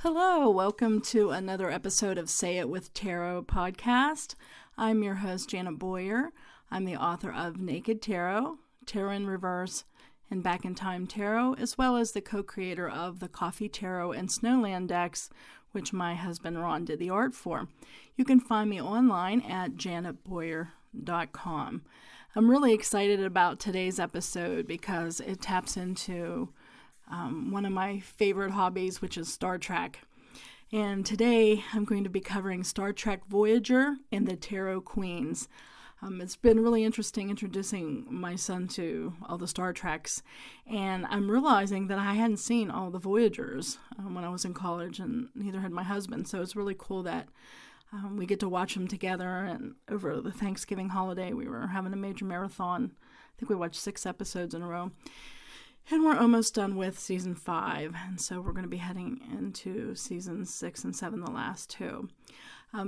Hello, welcome to another episode of Say It with Tarot podcast. I'm your host, Janet Boyer. I'm the author of Naked Tarot, Tarot in Reverse, and Back in Time Tarot, as well as the co-creator of the Coffee Tarot and Snowland decks, which my husband Ron did the art for. You can find me online at janetboyer.com. I'm really excited about today's episode because it taps into one of my favorite hobbies, which is Star Trek. And today I'm going to be covering Star Trek Voyager and the Tarot Queens. It's been really interesting introducing my son to all the Star Treks, and I'm realizing that I hadn't seen all the Voyagers when I was in college, and neither had my husband. So it's really cool that we get to watch them together. And over the Thanksgiving holiday, we were having a major marathon. I think we watched 6 episodes in a row. And we're almost done with season 5, and so we're going to be heading into seasons 6 and 7, the last 2.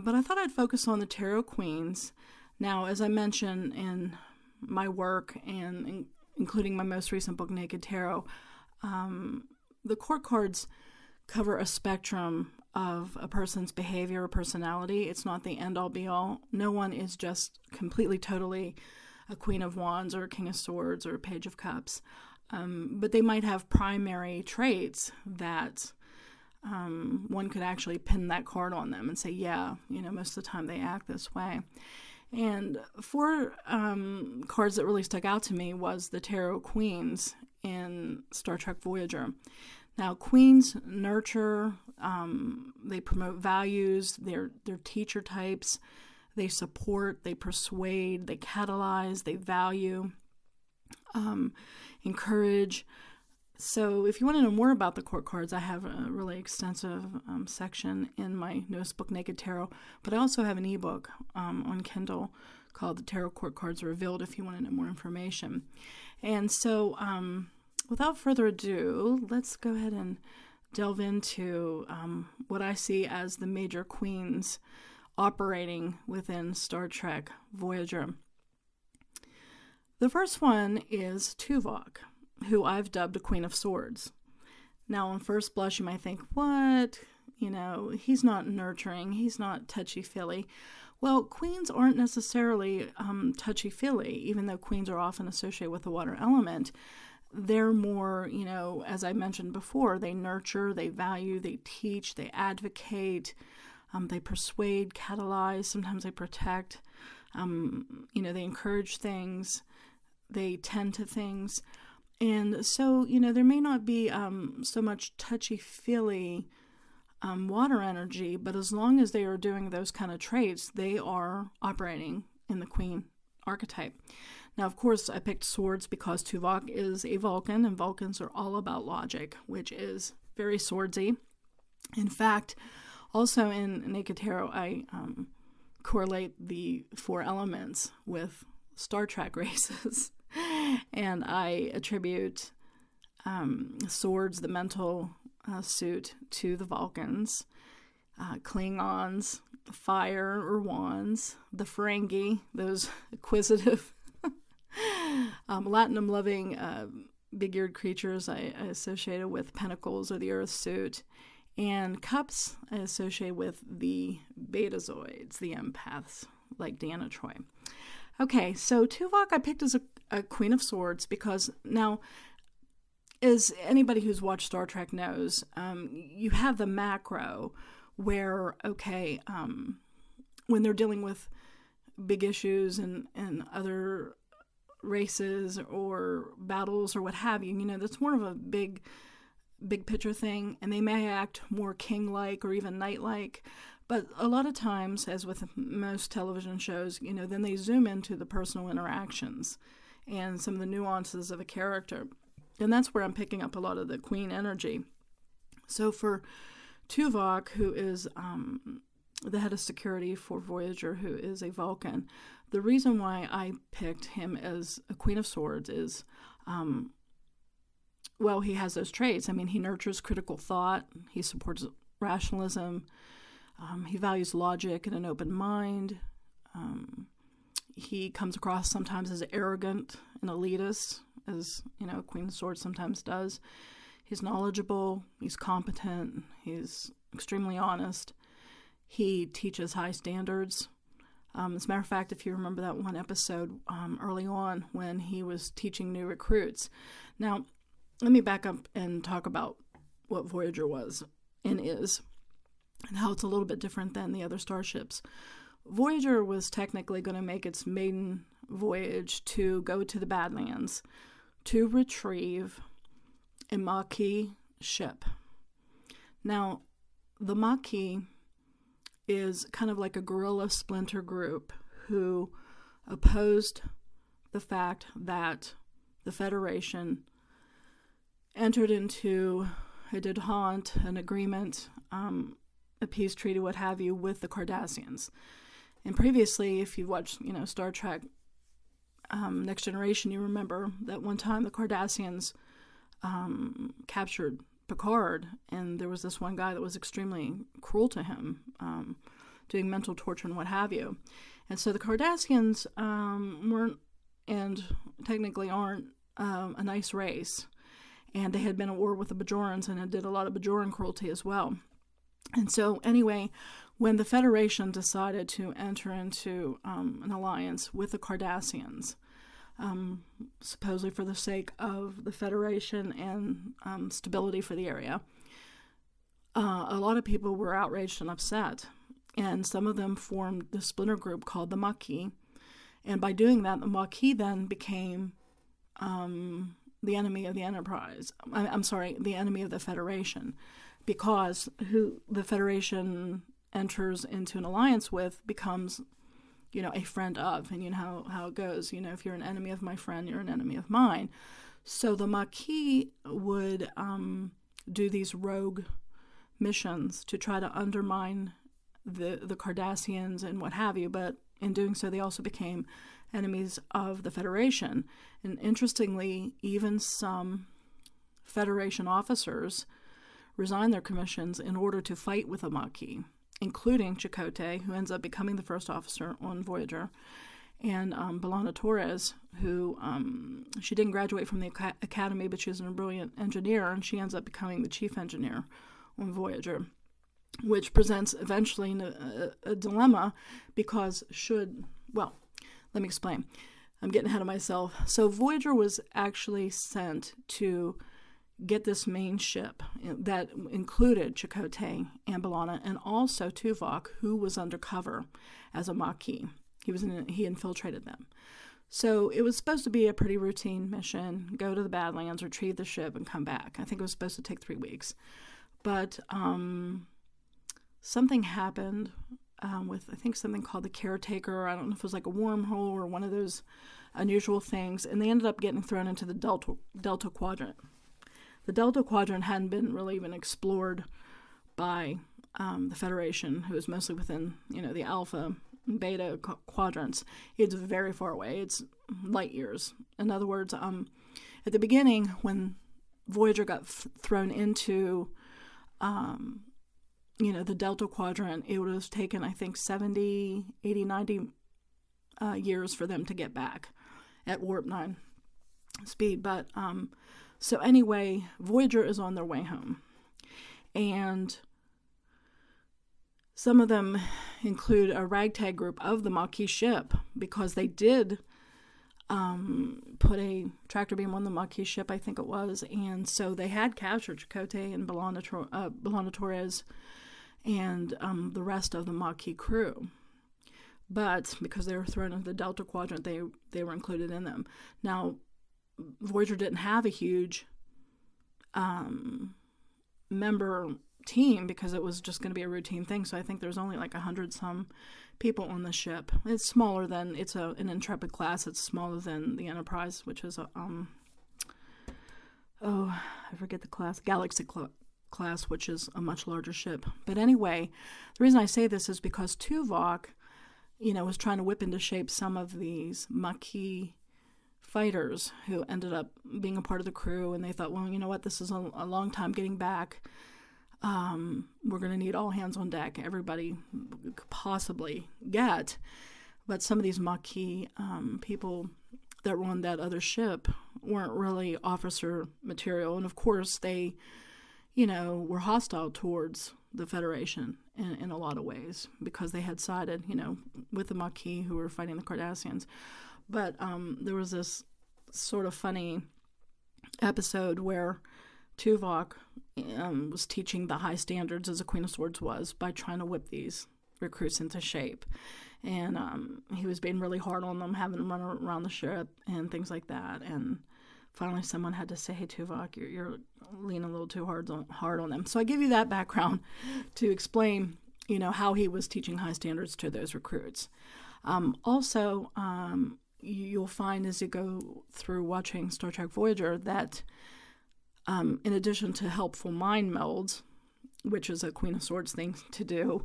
But I thought I'd focus on the Tarot Queens. Now, as I mentioned in my work, and including my most recent book, Naked Tarot, the court cards cover a spectrum of a person's behavior or personality. It's not the end-all, be-all. No one is just completely, totally a Queen of Wands or a King of Swords or a Page of Cups. But they might have primary traits that one could actually pin that card on them and say, yeah, most of the time they act this way. And 4 cards that really stuck out to me was the Tarot Queens in Star Trek Voyager. Now, Queens nurture, they promote values, they're teacher types, they support, they persuade, they catalyze, they value, encourage. So if you want to know more about the court cards, I have a really extensive section in my newest book, Naked Tarot, but I also have an ebook on Kindle called The Tarot Court Cards Revealed if you want to know more information. And so without further ado, let's go ahead and delve into what I see as the major queens operating within Star Trek Voyager. The first one is Tuvok, who I've dubbed a Queen of Swords. Now, on first blush, you might think, what? He's not nurturing. He's not touchy-feely. Well, queens aren't necessarily touchy-feely, even though queens are often associated with the water element. They're more, as I mentioned before, they nurture, they value, they teach, they advocate, they persuade, catalyze, sometimes they protect, they encourage things. They tend to things. And so, there may not be so much touchy-feely water energy, but as long as they are doing those kind of traits, they are operating in the queen archetype. Now, of course, I picked swords because Tuvok is a Vulcan, and Vulcans are all about logic, which is very swordsy. In fact, also in Naked Tarot, I correlate the 4 elements with Star Trek races. And I attribute swords, the mental suit, to the Vulcans, Klingons, fire or wands, the Ferengi, those acquisitive, latinum-loving, big-eared creatures I associated with pentacles or the earth suit, and cups I associate with the betazoids, the empaths, like Deanna Troi. Okay, so Tuvok I picked as a Queen of Swords because now, as anybody who's watched Star Trek knows, you have the macro where, when they're dealing with big issues and other races or battles or what have you, that's more of a big picture thing, and they may act more king-like or even knight-like. But a lot of times, as with most television shows, then they zoom into the personal interactions and some of the nuances of a character. And that's where I'm picking up a lot of the queen energy. So for Tuvok, who is the head of security for Voyager, who is a Vulcan, the reason why I picked him as a Queen of Swords is, he has those traits. I mean, he nurtures critical thought. He supports rationalism. He values logic and an open mind. He comes across sometimes as arrogant and elitist, as Queen of Swords sometimes does. He's knowledgeable, he's competent, he's extremely honest. He teaches high standards. As a matter of fact, if you remember that one episode early on when he was teaching new recruits. Now, let me back up and talk about what Voyager was and is, and how it's a little bit different than the other starships. Voyager was technically going to make its maiden voyage to go to the Badlands to retrieve a Maquis ship. Now, the Maquis is kind of like a guerrilla splinter group who opposed the fact that the Federation entered into a detente, an agreement, a peace treaty, what have you, with the Cardassians. And previously, if you watched, Star Trek Next Generation, you remember that one time the Cardassians captured Picard, and there was this one guy that was extremely cruel to him, doing mental torture and what have you. And so the Cardassians weren't, and technically aren't, a nice race. And they had been at war with the Bajorans and did a lot of Bajoran cruelty as well. And so anyway, when the Federation decided to enter into an alliance with the Cardassians, supposedly for the sake of the Federation and stability for the area, a lot of people were outraged and upset. And some of them formed the splinter group called the Maquis. And by doing that, the Maquis then became the enemy of the Enterprise. The enemy of the Federation. Because who the Federation enters into an alliance with becomes, a friend of. And you know how it goes. If you're an enemy of my friend, you're an enemy of mine. So the Maquis would do these rogue missions to try to undermine the Cardassians and what have you. But in doing so, they also became enemies of the Federation. And interestingly, even some Federation officers resigned their commissions in order to fight with the Maquis, including Chakotay, who ends up becoming the first officer on Voyager, and B'Elanna Torres, who she didn't graduate from the academy, but she was a brilliant engineer, and she ends up becoming the chief engineer on Voyager, which presents eventually a dilemma because let me explain. I'm getting ahead of myself. So Voyager was actually sent to get this main ship that included Chakotay and B'Elanna, and also Tuvok, who was undercover as a Maquis. He infiltrated them. So it was supposed to be a pretty routine mission: go to the Badlands, retrieve the ship, and come back. I think it was supposed to take 3 weeks, but something happened with, I think, something called the Caretaker. I don't know if it was like a wormhole or one of those unusual things, and they ended up getting thrown into the Delta Quadrant. The Delta Quadrant hadn't been really even explored by the Federation, who was mostly within, the Alpha and Beta quadrants. It's very far away. It's light years. In other words, at the beginning, when Voyager got thrown into, the Delta Quadrant, it would have taken, I think, 70, 80, 90 years for them to get back at warp 9 speed. But so anyway, Voyager is on their way home. And some of them include a ragtag group of the Maquis ship, because they did put a tractor beam on the Maquis ship, I think it was. And so they had captured Chakotay and B'Elanna Torres and the rest of the Maquis crew. But because they were thrown into the Delta Quadrant, they were included in them. Now, Voyager didn't have a huge member team because it was just going to be a routine thing. So I think there's only like 100-some people on the ship. It's smaller than, it's an Intrepid class. It's smaller than the Enterprise, which is I forget the class, Galaxy class, which is a much larger ship. But anyway, the reason I say this is because Tuvok, was trying to whip into shape some of these Maquis fighters who ended up being a part of the crew, and they thought, well, you know what, this is a long time getting back. We're going to need all hands on deck, everybody could possibly get. But some of these Maquis people that were on that other ship weren't really officer material, and of course they, were hostile towards the Federation in a lot of ways, because they had sided, with the Maquis who were fighting the Cardassians. But there was this sort of funny episode where Tuvok was teaching the high standards, as a Queen of Swords was, by trying to whip these recruits into shape. And he was being really hard on them, having them run around the ship and things like that. And finally someone had to say, hey, Tuvok, you're leaning a little too hard on them. So I give you that background to explain, how he was teaching high standards to those recruits. Also, you'll find as you go through watching Star Trek Voyager that in addition to helpful mind melds, which is a Queen of Swords thing to do,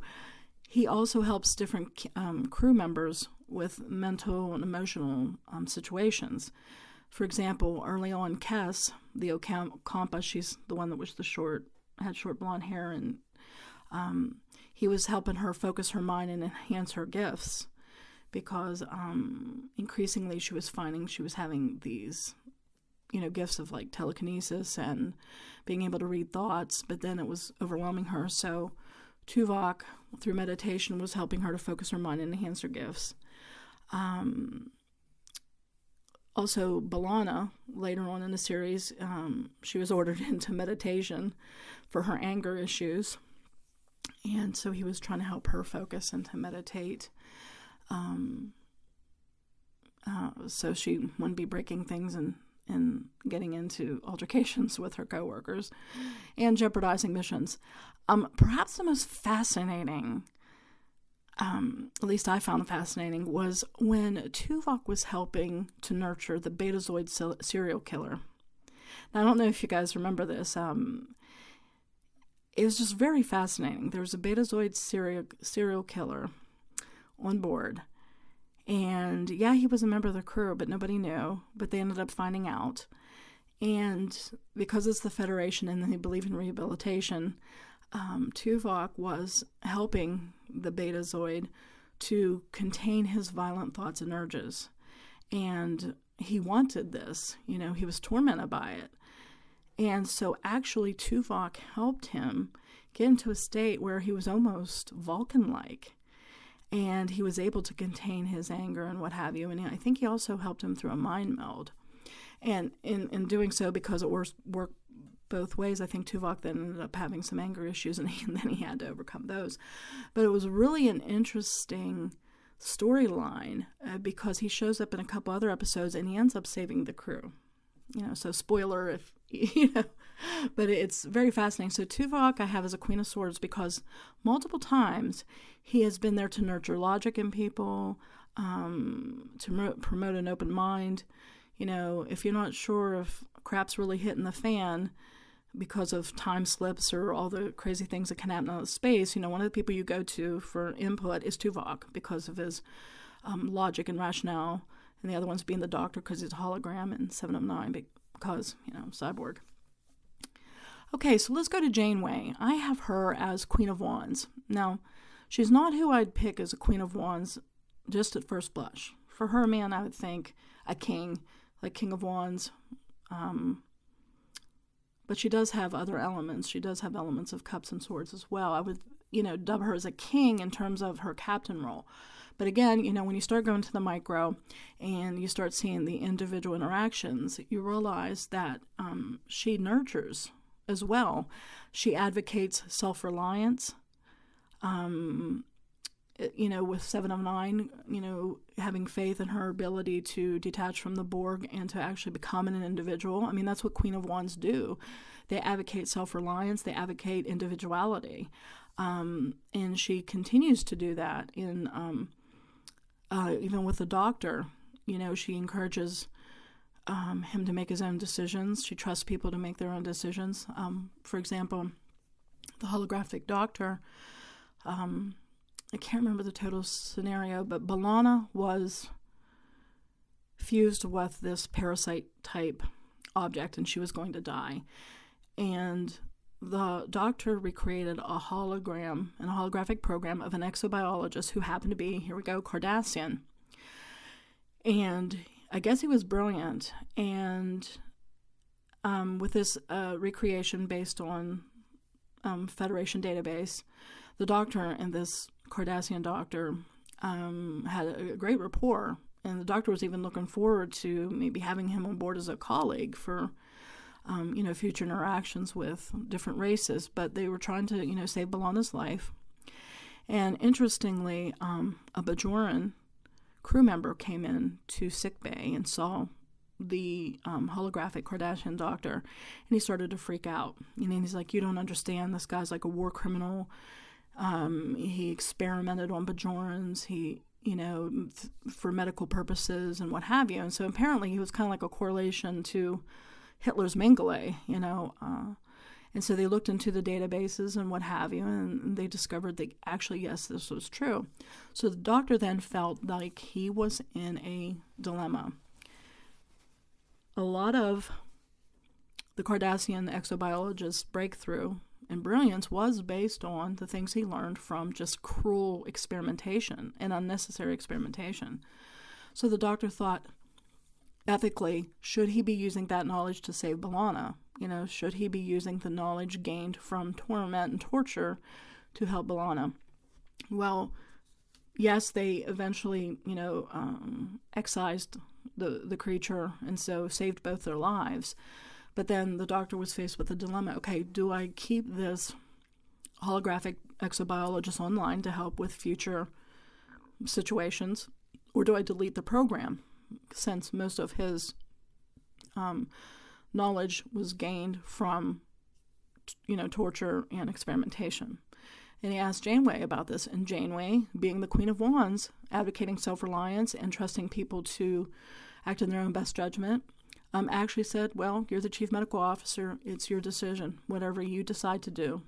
he also helps different crew members with mental and emotional situations. For example, early on, Kes, the Ocampan, she's the one that was had short blonde hair, and he was helping her focus her mind and enhance her gifts, because increasingly she was finding she was having these, gifts of like telekinesis and being able to read thoughts, but then it was overwhelming her. So Tuvok, through meditation, was helping her to focus her mind and enhance her gifts. Also, B'Elanna, later on in the series, she was ordered into meditation for her anger issues. And so he was trying to help her focus and to meditate. So she wouldn't be breaking things and getting into altercations with her coworkers and jeopardizing missions. Perhaps the most fascinating, at least I found fascinating, was when Tuvok was helping to nurture the Betazoid serial killer. Now, I don't know if you guys remember this. It was just very fascinating. There was a Betazoid serial killer on board. And yeah, he was a member of the crew, but nobody knew. But they ended up finding out. And because it's the Federation and they believe in rehabilitation, Tuvok was helping the Betazoid to contain his violent thoughts and urges. And he wanted this. He was tormented by it. And so actually Tuvok helped him get into a state where he was almost Vulcan-like. And he was able to contain his anger and what have you. And I think he also helped him through a mind meld. And in doing so, because it worked both ways, I think Tuvok then ended up having some anger issues, and then he had to overcome those. But it was really an interesting storyline because he shows up in a couple other episodes, and he ends up saving the crew. So spoiler if, but it's very fascinating. So Tuvok I have as a Queen of Swords because multiple times he has been there to nurture logic in people, to promote an open mind. If you're not sure if crap's really hitting the fan because of time slips or all the crazy things that can happen out of space, one of the people you go to for input is Tuvok because of his logic and rationale, and the other one's being the Doctor because he's a hologram, and 7 of 9 because, cyborg. Okay, so let's go to Janeway. I have her as Queen of Wands. Now, she's not who I'd pick as a Queen of Wands just at first blush. For her, man, I would think a king, like King of Wands. But she does have other elements. She does have elements of cups and swords as well. I would, dub her as a king in terms of her captain role. But again, when you start going to the micro and you start seeing the individual interactions, you realize that she nurtures as well. She advocates self-reliance. With 7 of 9, having faith in her ability to detach from the Borg and to actually become an individual. I mean, that's what Queen of Wands do. They advocate self-reliance. They advocate individuality. And she continues to do that in even with the Doctor. She encourages him to make his own decisions. She trusts people to make their own decisions. For example, the holographic Doctor, I can't remember the total scenario, but B'Elanna was fused with this parasite-type object, and she was going to die. And the Doctor recreated a hologram and a holographic program of an exobiologist who happened to be, here we go, Cardassian. And I guess he was brilliant. And with this recreation based on Federation database. The doctor and this Cardassian doctor had a great rapport, and the doctor was even looking forward to maybe having him on board as a colleague for future interactions with different races. But they were trying to save B'Elanna's life. And interestingly, a Bajoran crew member came in to sickbay and saw the holographic Cardassian doctor, and he started to freak out. He's like, "You don't understand. This guy's like a war criminal. He experimented on Bajorans. He, for medical purposes and what have you." And so apparently he was kind of like a correlation to Hitler's Mengele, And so they looked into the databases and what have you, and they discovered that actually, yes, this was true. So the doctor then felt like he was in a dilemma. A lot of the Cardassian exobiologist's breakthrough and brilliance was based on the things he learned from just cruel experimentation and unnecessary experimentation. So the doctor thought, ethically, should he be using that knowledge to save B'Elanna? Should he be using the knowledge gained from torment and torture to help B'Elanna? Well, yes, they eventually, excised the creature and so saved both their lives. But then the doctor was faced with a dilemma. Okay, do I keep this holographic exobiologist online to help with future situations, or do I delete the program, since most of his knowledge was gained from, torture and experimentation? And he asked Janeway about this, and Janeway, being the Queen of Wands, advocating self-reliance and trusting people to act in their own best judgment, actually said, well, you're the chief medical officer. It's your decision. Whatever you decide to do,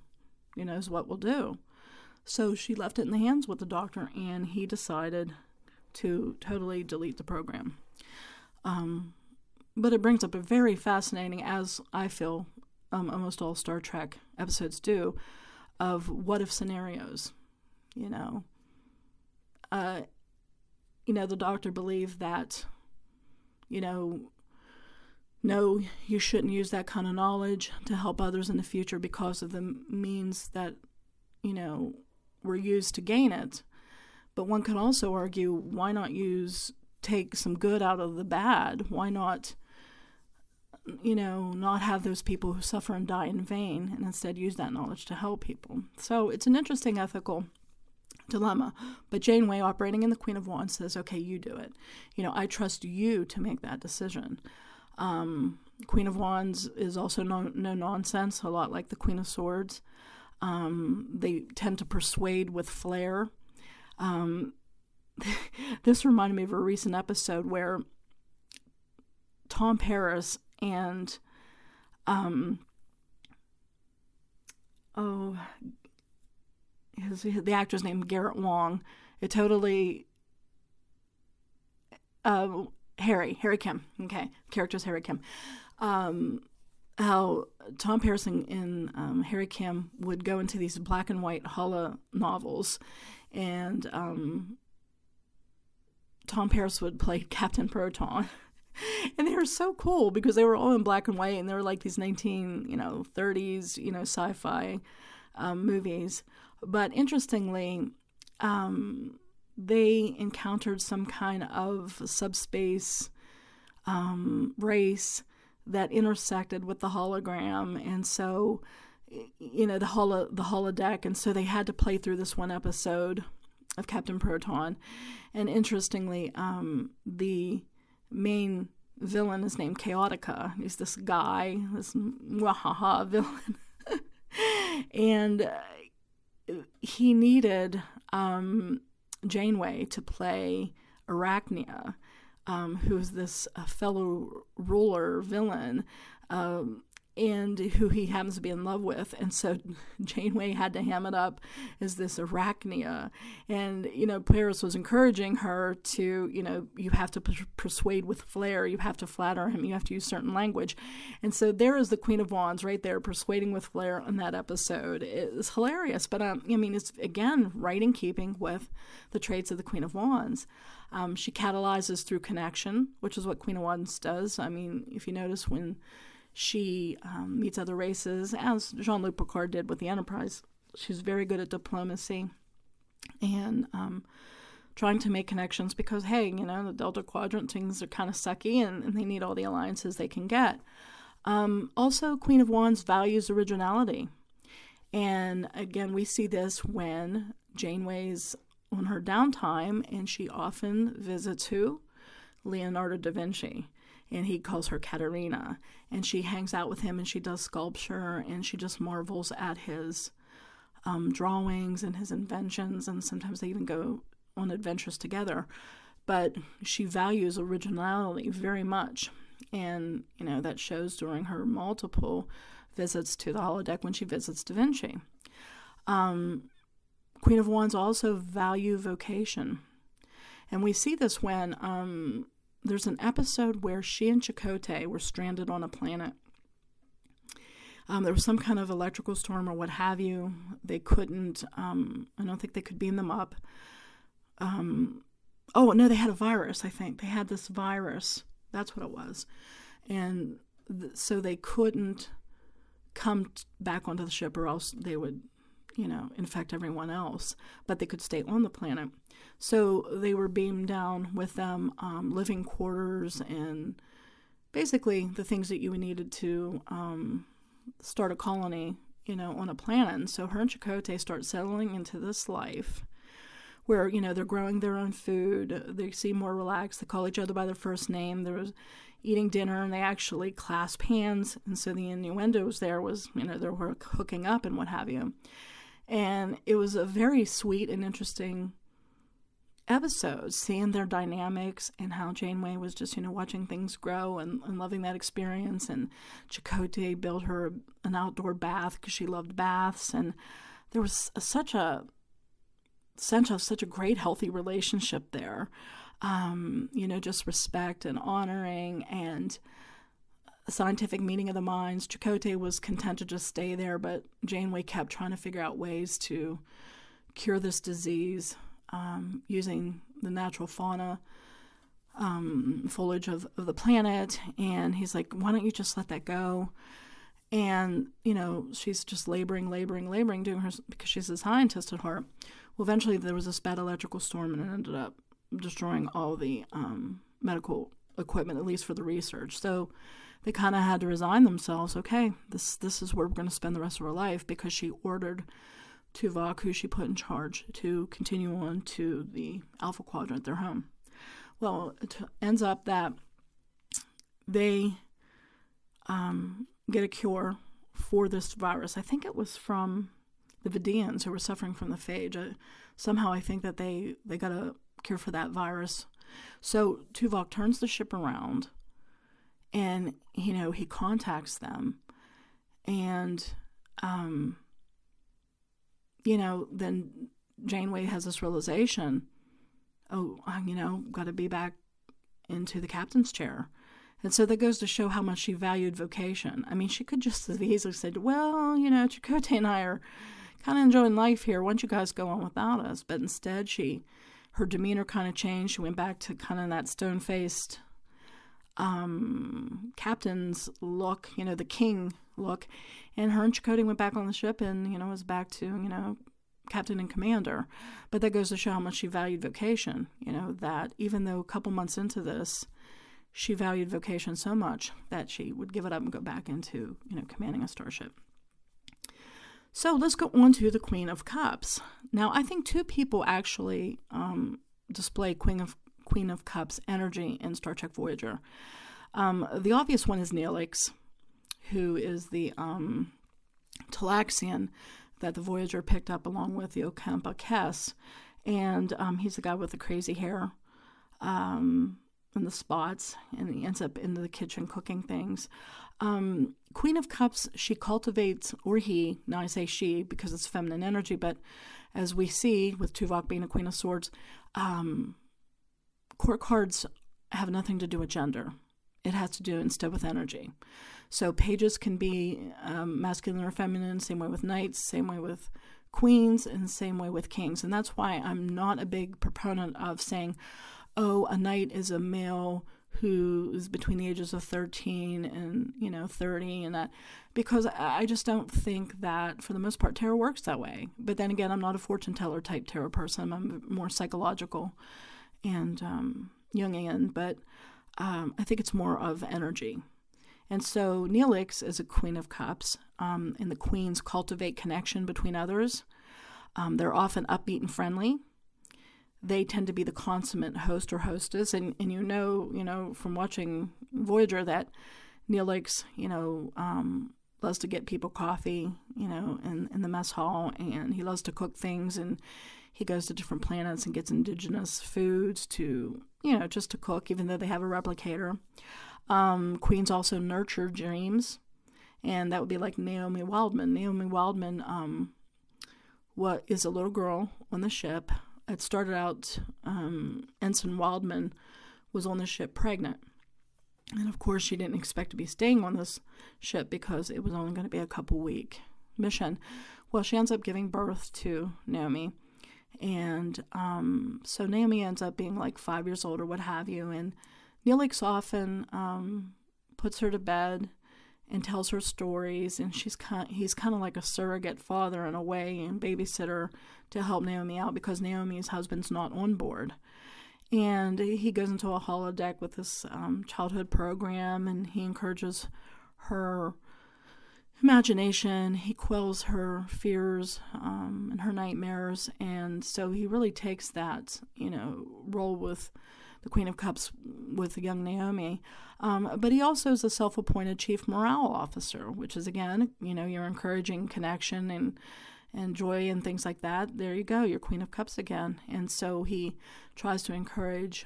is what we'll do. So she left it in the hands with the doctor, and he decided to totally delete the program. But it brings up a very fascinating, as I feel almost all Star Trek episodes do, of what-if scenarios. The doctor believed that, no, you shouldn't use that kind of knowledge to help others in the future because of the means that, were used to gain it. But one could also argue, why not take some good out of the bad? Why not, not have those people who suffer and die in vain, and instead use that knowledge to help people? So it's an interesting ethical dilemma. But Janeway, operating in the Queen of Wands, says, okay, you do it. I trust you to make that decision. Queen of Wands is also no nonsense, a lot like the Queen of Swords. They tend to persuade with flair. This reminded me of a recent episode where Tom Paris and the actor's name, Garrett Wong. It totally Harry Kim. Okay, character's Harry Kim. How Tom Paris and Harry Kim would go into these black and white holo novels, and Tom Paris would play Captain Proton. And they were so cool because they were all in black and white, and they were like these 1930s, sci-fi movies. But interestingly, they encountered some kind of subspace race that intersected with the hologram, and so the holodeck, and so they had to play through this one episode of Captain Proton. And interestingly, the main villain is named Chaotica. He's this guy, this wahaha villain. And he needed Janeway to play Arachnia, who's this fellow ruler villain, and who he happens to be in love with. And so Janeway had to ham it up as this Arachnia. And, Paris was encouraging her to, you have to persuade with flair, you have to flatter him, you have to use certain language. And so there is the Queen of Wands right there, persuading with flair in that episode. It's hilarious, but it's, again, right in keeping with the traits of the Queen of Wands. She catalyzes through connection, which is what Queen of Wands does. If you notice when She meets other races, as Jean-Luc Picard did with the Enterprise. She's very good at diplomacy and trying to make connections because, hey, the Delta Quadrant, things are kind of sucky and they need all the alliances they can get. Also, Queen of Wands values originality. And again, we see this when Janeway's on her downtime, and she often visits who? Leonardo da Vinci. And he calls her Caterina. And she hangs out with him, and she does sculpture, and she just marvels at his drawings and his inventions, and sometimes they even go on adventures together. But she values originality very much. And, that shows during her multiple visits to the holodeck when she visits Da Vinci. Queen of Wands also value vocation. And we see this when there's an episode where she and Chakotay were stranded on a planet. There was some kind of electrical storm or what have you. They couldn't, I don't think they could beam them up. Oh, no, they had a virus, I think. They had this virus. That's what it was. And so they couldn't come back onto the ship or else they would, infect everyone else. But they could stay on the planet. So they were beamed down with them, living quarters and basically the things that you needed to start a colony, on a planet. And so her and Chakotay start settling into this life where, they're growing their own food. They seem more relaxed. They call each other by their first name. There was eating dinner, and they actually clasp hands. And so the innuendos there was, they were hooking up and what have you. And it was a very sweet and interesting episode, seeing their dynamics and how Janeway was just, watching things grow and loving that experience. And Chakotay built her an outdoor bath because she loved baths. And there was such a great, healthy relationship there. Just respect and honoring and a scientific meeting of the minds. Chakotay was content to just stay there, but Janeway kept trying to figure out ways to cure this disease using the natural fauna, foliage of the planet. And he's like, why don't you just let that go? And, she's just laboring, doing her, because she's a scientist at heart. Well, eventually there was this bad electrical storm, and it ended up destroying all the medical equipment, at least for the research. So they kind of had to resign themselves. Okay, this is where we're going to spend the rest of our life, because she ordered Tuvok, who she put in charge, to continue on to the Alpha Quadrant, their home. Well, it ends up that they get a cure for this virus. I think it was from the Vidians who were suffering from the phage. Somehow I think that they got a cure for that virus. So Tuvok turns the ship around, and, he contacts them. And, then Janeway has this realization, got to be back into the captain's chair. And so that goes to show how much she valued vocation. I mean, she could just as easily said, well, Chakotay and I are kind of enjoying life here. Why don't you guys go on without us? But instead, her demeanor kind of changed. She went back to kind of that stone-faced captain's look, the king look. And her and Chakotay went back on the ship and, was back to, captain and commander. But that goes to show how much she valued vocation, that even though a couple months into this, she valued vocation so much that she would give it up and go back into, commanding a starship. So let's go on to the Queen of Cups. Now, I think two people actually display Queen of Cups energy in Star Trek Voyager. The obvious one is Neelix, who is the Talaxian that the Voyager picked up along with the Ocampan. And he's the guy with the crazy hair and the spots, and he ends up in the kitchen cooking things. Queen of Cups, she cultivates, or he, now I say she because it's feminine energy, but as we see with Tuvok being a Queen of Swords, court cards have nothing to do with gender. It has to do instead with energy. So pages can be masculine or feminine, same way with knights, same way with queens, and same way with kings. And that's why I'm not a big proponent of saying, oh, a knight is a male who is between the ages of 13 and 30, and that, because I just don't think that for the most part tarot works that way. But then again, I'm not a fortune teller type tarot person. I'm more psychological and Jungian, but I think it's more of energy. And so Neelix is a Queen of Cups, and the queens cultivate connection between others. They're often upbeat and friendly. They tend to be the consummate host or hostess, and from watching Voyager that Neelix, loves to get people coffee, in the mess hall, and he loves to cook things, and he goes to different planets and gets indigenous foods to, just to cook, even though they have a replicator. Queens also nurture dreams, and that would be like Naomi Wildman. Naomi Wildman, what is a little girl on the ship. It started out, Ensign Wildman was on the ship pregnant. And of course, she didn't expect to be staying on this ship because it was only going to be a couple-week mission. Well, she ends up giving birth to Naomi. And so Naomi ends up being like 5 years old or what have you. And Neelix often puts her to bed and tells her stories, and he's kind of like a surrogate father in a way and babysitter to help Naomi out because Naomi's husband's not on board. And he goes into a holodeck with this childhood program, and he encourages her imagination. He quells her fears and her nightmares, and so he really takes that role with the Queen of Cups with the young Naomi. But he also is a self-appointed chief morale officer, which is, again, you're encouraging connection and joy and things like that. There you go, you're Queen of Cups again. And so he tries to encourage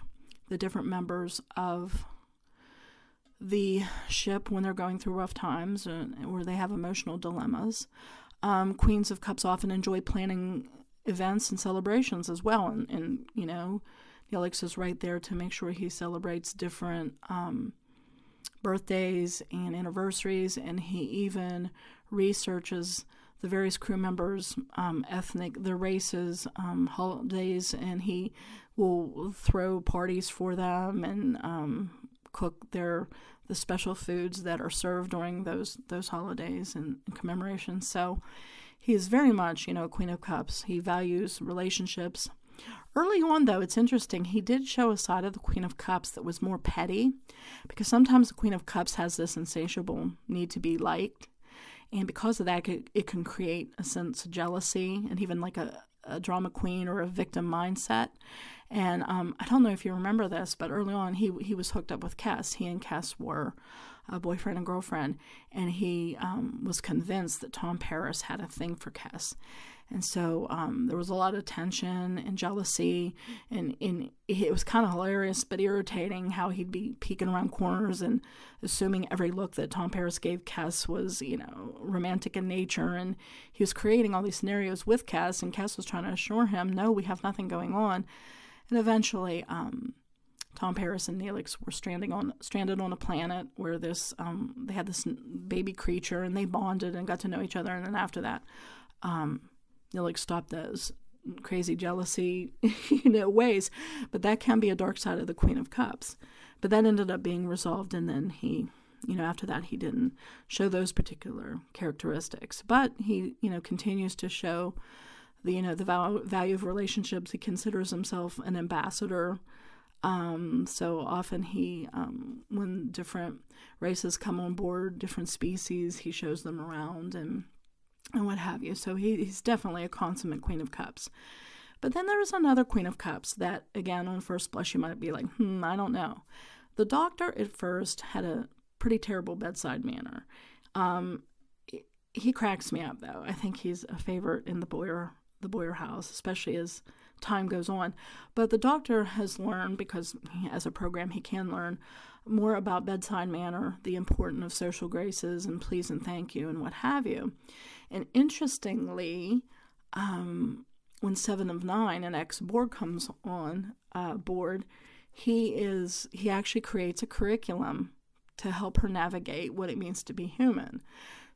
the different members of the ship when they're going through rough times or they have emotional dilemmas. Queens of Cups often enjoy planning events and celebrations as well. And Neelix is right there to make sure he celebrates different birthdays and anniversaries, and he even researches the various crew members' their races, holidays, and he will throw parties for them and cook the special foods that are served during those holidays and commemorations. So he is very much, Queen of Cups. He values relationships. Early on, though, it's interesting, he did show a side of the Queen of Cups that was more petty, because sometimes the Queen of Cups has this insatiable need to be liked, and because of that, it can create a sense of jealousy and even like a drama queen or a victim mindset. And I don't know if you remember this, but early on, he was hooked up with Kes. He and Kes were a boyfriend and girlfriend, and he was convinced that Tom Paris had a thing for Kes. And so there was a lot of tension and jealousy, and it was kind of hilarious but irritating how he'd be peeking around corners and assuming every look that Tom Paris gave Kes was, romantic in nature. And he was creating all these scenarios with Kes, and Kes was trying to assure him, no, we have nothing going on. And eventually, Tom Paris and Neelix were stranded on a planet where they had this baby creature, and they bonded and got to know each other. And then after that, Neelix stopped those crazy jealousy, ways. But that can be a dark side of the Queen of Cups. But that ended up being resolved, and then he, after that, he didn't show those particular characteristics. But he, continues to show the value of relationships. He considers himself an ambassador. So often he, when different races come on board, different species, he shows them around and what have you. So he's definitely a consummate Queen of Cups. But then there is another Queen of Cups that, again, on first blush, you might be like, I don't know. The Doctor at first had a pretty terrible bedside manner. He cracks me up, though. I think he's a favorite in the Boyer house, especially as time goes on. But the Doctor has learned, because as a program he can learn more about bedside manner, the importance of social graces and please and thank you and what have you. And interestingly, when 7 of 9, an ex-Borg, comes on board, he actually creates a curriculum to help her navigate what it means to be human.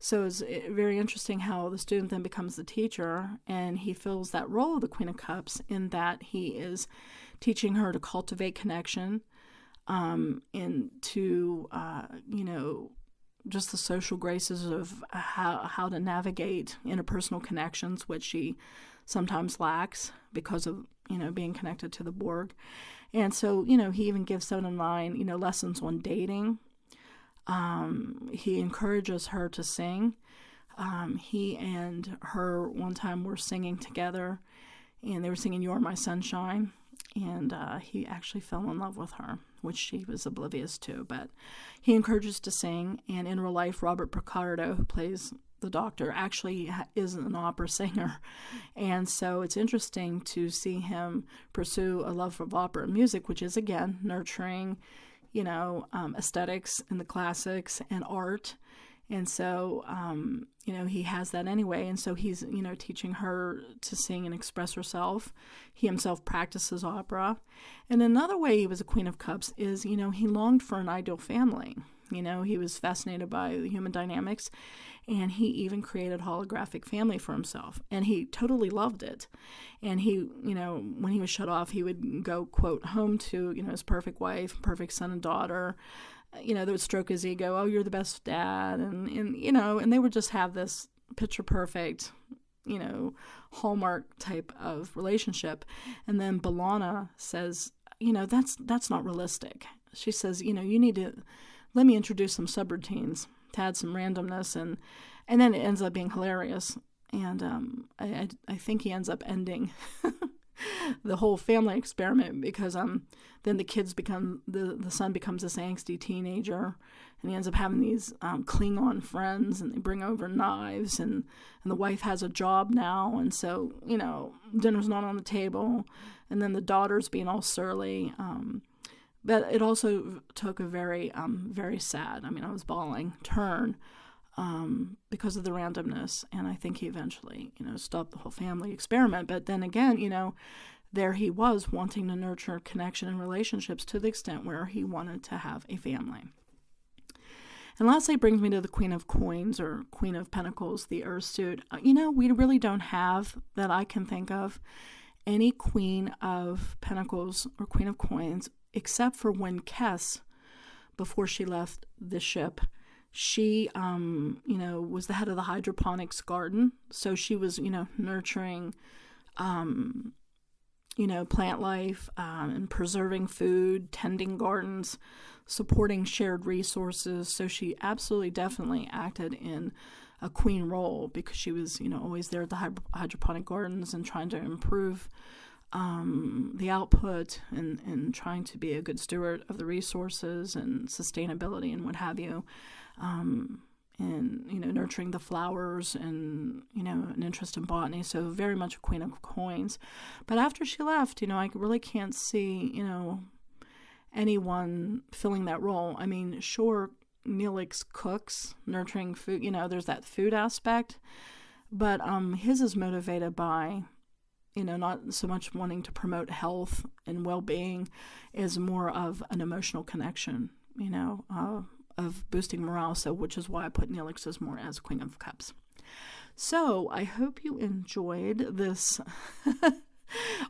So it's very interesting how the student then becomes the teacher, and he fills that role of the Queen of Cups in that he is teaching her to cultivate connection, into, just the social graces of how to navigate interpersonal connections, which she sometimes lacks because of, being connected to the Borg. And so, he even gives 7 and 9, lessons on dating. He encourages her to sing. He and her one time were singing together, and they were singing "You're My Sunshine," and he actually fell in love with her, which she was oblivious to. But he encourages to sing, and in real life, Robert Picardo, who plays the Doctor, actually is an opera singer. And so it's interesting to see him pursue a love of opera music, which is, again, nurturing, aesthetics and the classics and art. And so, he has that anyway. And so he's, teaching her to sing and express herself. He himself practices opera. And another way he was a Queen of Cups is, he longed for an ideal family. He was fascinated by the human dynamics, and he even created holographic family for himself. And he totally loved it. And he, when he was shut off, he would go, quote, home to, his perfect wife, perfect son and daughter. They would stroke his ego. Oh, you're the best dad. And they would just have this picture perfect, Hallmark type of relationship. And then B'Elanna says, that's not realistic. She says, you need to let me introduce some subroutines to add some randomness. And then it ends up being hilarious. And I think he ends up ending the whole family experiment because then the kids become, the son becomes this angsty teenager, and he ends up having these Klingon friends, and they bring over knives, and the wife has a job now, and so, dinner's not on the table, and then the daughter's being all surly. But it also took a very, very sad, I was bawling, turn because of the randomness. And I think he eventually, stopped the whole family experiment. But then again, there he was wanting to nurture connection and relationships to the extent where he wanted to have a family. And lastly, it brings me to the Queen of Coins, or Queen of Pentacles, the Earth suit. We really don't have, that I can think of, any Queen of Pentacles or Queen of Coins, except for when Kes, before she left the ship, she, was the head of the hydroponics garden. So she was, nurturing, plant life, and preserving food, tending gardens, supporting shared resources. So she absolutely, definitely acted in a queen role because she was, always there at the hydroponic gardens and trying to improve the output and trying to be a good steward of the resources and sustainability and what have you. And, nurturing the flowers and, an interest in botany. So very much a Queen of Coins. But after she left, I really can't see, anyone filling that role. Sure, Neelix cooks, nurturing food, there's that food aspect. But his is motivated by, not so much wanting to promote health and well-being, is more of an emotional connection, of boosting morale, so which is why I put Neelix as more as Queen of Cups. So I hope you enjoyed this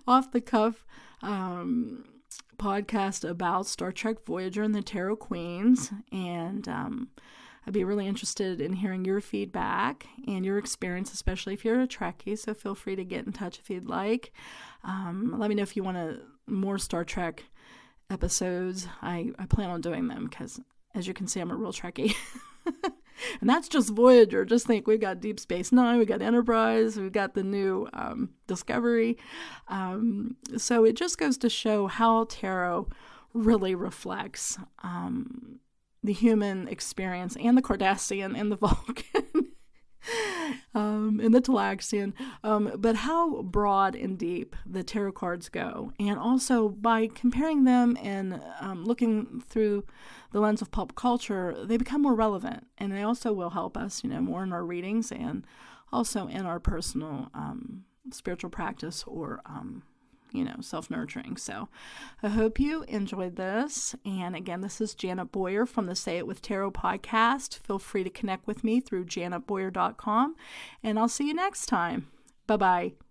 off-the-cuff podcast about Star Trek Voyager and the Tarot Queens, and I'd be really interested in hearing your feedback and your experience, especially if you're a Trekkie, so feel free to get in touch if you'd like. Let me know if you want more Star Trek episodes. I plan on doing them because, as you can see, I'm a real Trekkie. And that's just Voyager. Just think, we've got Deep Space Nine, we've got Enterprise, we've got the new Discovery. So it just goes to show how tarot really reflects the human experience, and the Cardassian, and the Vulcan, and the Talaxian, but how broad and deep the tarot cards go. And also, by comparing them and looking through the lens of pop culture, they become more relevant, and they also will help us, more in our readings and also in our personal spiritual practice or self-nurturing. So I hope you enjoyed this. And again, this is Janet Boyer from the Say It With Tarot podcast. Feel free to connect with me through janetboyer.com, and I'll see you next time. Bye-bye.